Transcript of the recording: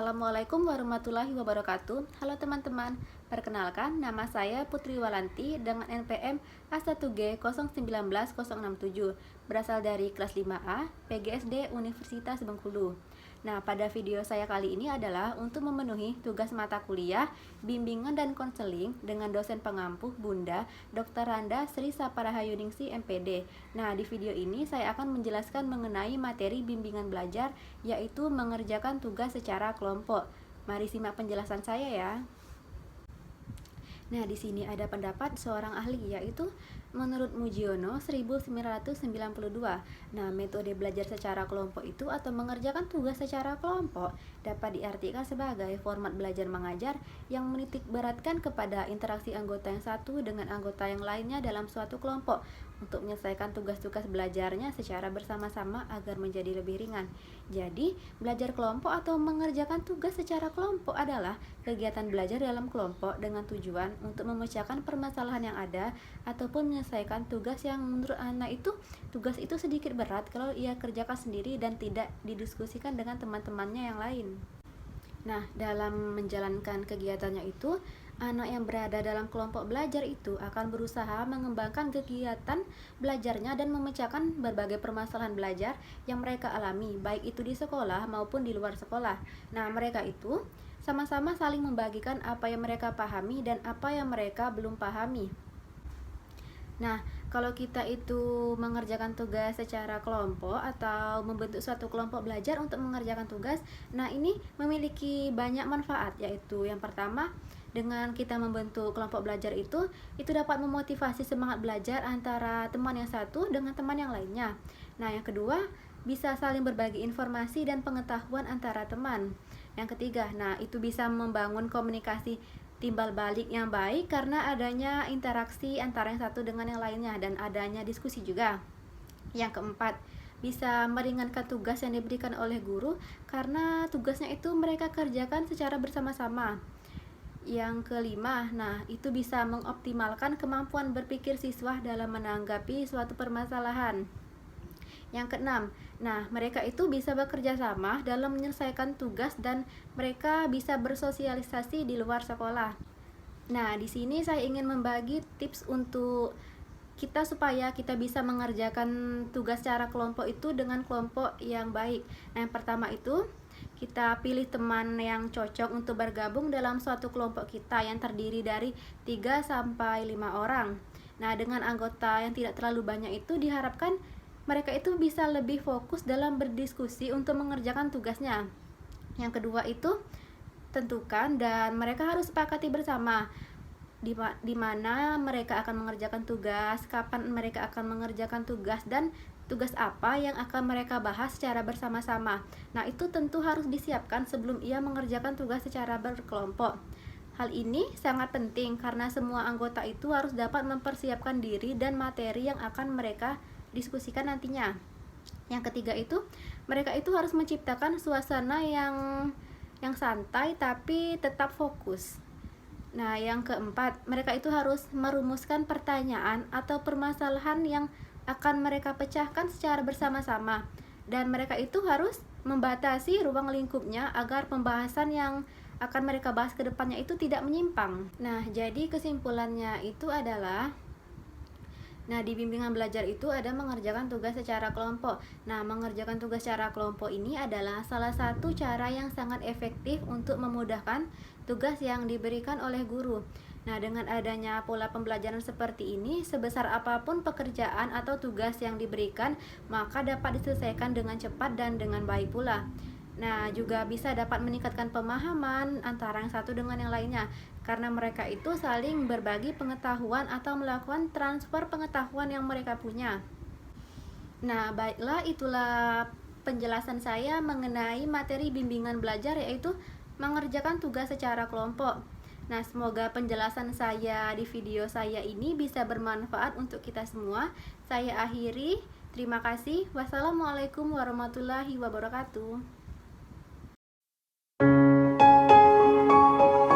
Assalamualaikum warahmatullahi wabarakatuh. Halo teman-teman, perkenalkan nama saya Putri Walanti dengan NPM A1G019067, berasal dari kelas 5A PGSD Universitas Bengkulu. Nah, pada video saya kali ini adalah untuk memenuhi tugas mata kuliah bimbingan dan konseling dengan dosen pengampu Bunda Dr. Randa Sri Saparahayuningsi MPD. Nah, di video ini saya akan menjelaskan mengenai materi bimbingan belajar, yaitu mengerjakan tugas secara kelompok. Mari simak penjelasan saya ya. Nah, di sini ada pendapat seorang ahli, yaitu menurut Mujiono 1992. Nah, metode belajar secara kelompok itu atau mengerjakan tugas secara kelompok dapat diartikan sebagai format belajar mengajar yang menitik beratkan kepada interaksi anggota yang satu dengan anggota yang lainnya dalam suatu kelompok untuk menyelesaikan tugas-tugas belajarnya secara bersama-sama agar menjadi lebih ringan. Jadi, belajar kelompok atau mengerjakan tugas secara kelompok adalah kegiatan belajar dalam kelompok dengan tujuan untuk memecahkan permasalahan yang ada ataupun menyelesaikan tugas yang menurut anak itu tugas itu sedikit berat kalau ia kerjakan sendiri dan tidak didiskusikan dengan teman-temannya yang lain. Nah, dalam menjalankan kegiatannya itu, anak yang berada dalam kelompok belajar itu akan berusaha mengembangkan kegiatan belajarnya dan memecahkan berbagai permasalahan belajar yang mereka alami, baik itu di sekolah maupun di luar sekolah. Nah, mereka itu sama-sama saling membagikan apa yang mereka pahami dan apa yang mereka belum pahami. Nah, kalau kita itu mengerjakan tugas secara kelompok atau membentuk suatu kelompok belajar untuk mengerjakan tugas, nah ini memiliki banyak manfaat, yaitu yang pertama, dengan kita membentuk kelompok belajar itu dapat memotivasi semangat belajar antara teman yang satu dengan teman yang lainnya. Nah, yang kedua, bisa saling berbagi informasi dan pengetahuan antara teman. Yang ketiga, nah itu bisa membangun komunikasi timbal balik yang baik karena adanya interaksi antara yang satu dengan yang lainnya dan adanya diskusi juga. Yang keempat, bisa meringankan tugas yang diberikan oleh guru karena tugasnya itu mereka kerjakan secara bersama-sama. Yang kelima, nah itu bisa mengoptimalkan kemampuan berpikir siswa dalam menanggapi suatu permasalahan. Yang keenam, nah mereka itu bisa bekerja sama dalam menyelesaikan tugas dan mereka bisa bersosialisasi di luar sekolah. Nah, di sini saya ingin membagi tips untuk kita supaya kita bisa mengerjakan tugas secara kelompok itu dengan kelompok yang baik. Nah, yang pertama itu kita pilih teman yang cocok untuk bergabung dalam suatu kelompok kita yang terdiri dari 3 sampai 5 orang. Nah, dengan anggota yang tidak terlalu banyak itu diharapkan mereka itu bisa lebih fokus dalam berdiskusi untuk mengerjakan tugasnya. Yang kedua itu tentukan dan mereka harus sepakati bersama di mana mereka akan mengerjakan tugas, kapan mereka akan mengerjakan tugas, dan tugas apa yang akan mereka bahas secara bersama-sama. Nah, itu tentu harus disiapkan sebelum ia mengerjakan tugas secara berkelompok. Hal ini sangat penting karena semua anggota itu harus dapat mempersiapkan diri dan materi yang akan mereka diskusikan nantinya. Yang ketiga itu, mereka itu harus menciptakan suasana yang santai tapi tetap fokus. Nah, yang keempat, mereka itu harus merumuskan pertanyaan atau permasalahan yang akan mereka pecahkan secara bersama-sama. Dan mereka itu harus membatasi ruang lingkupnya agar pembahasan yang akan mereka bahas ke depannya itu tidak menyimpang. Nah, jadi kesimpulannya itu adalah, nah, di bimbingan belajar itu ada mengerjakan tugas secara kelompok. Nah, mengerjakan tugas secara kelompok ini adalah salah satu cara yang sangat efektif untuk memudahkan tugas yang diberikan oleh guru. Nah, dengan adanya pola pembelajaran seperti ini, sebesar apapun pekerjaan atau tugas yang diberikan, maka dapat diselesaikan dengan cepat dan dengan baik pula. Nah, juga bisa dapat meningkatkan pemahaman antara yang satu dengan yang lainnya, karena mereka itu saling berbagi pengetahuan atau melakukan transfer pengetahuan yang mereka punya. Nah, baiklah, itulah penjelasan saya mengenai materi bimbingan belajar, yaitu mengerjakan tugas secara kelompok. Nah, semoga penjelasan saya di video saya ini bisa bermanfaat untuk kita semua. Saya akhiri. Terima kasih. Wassalamualaikum warahmatullahi wabarakatuh.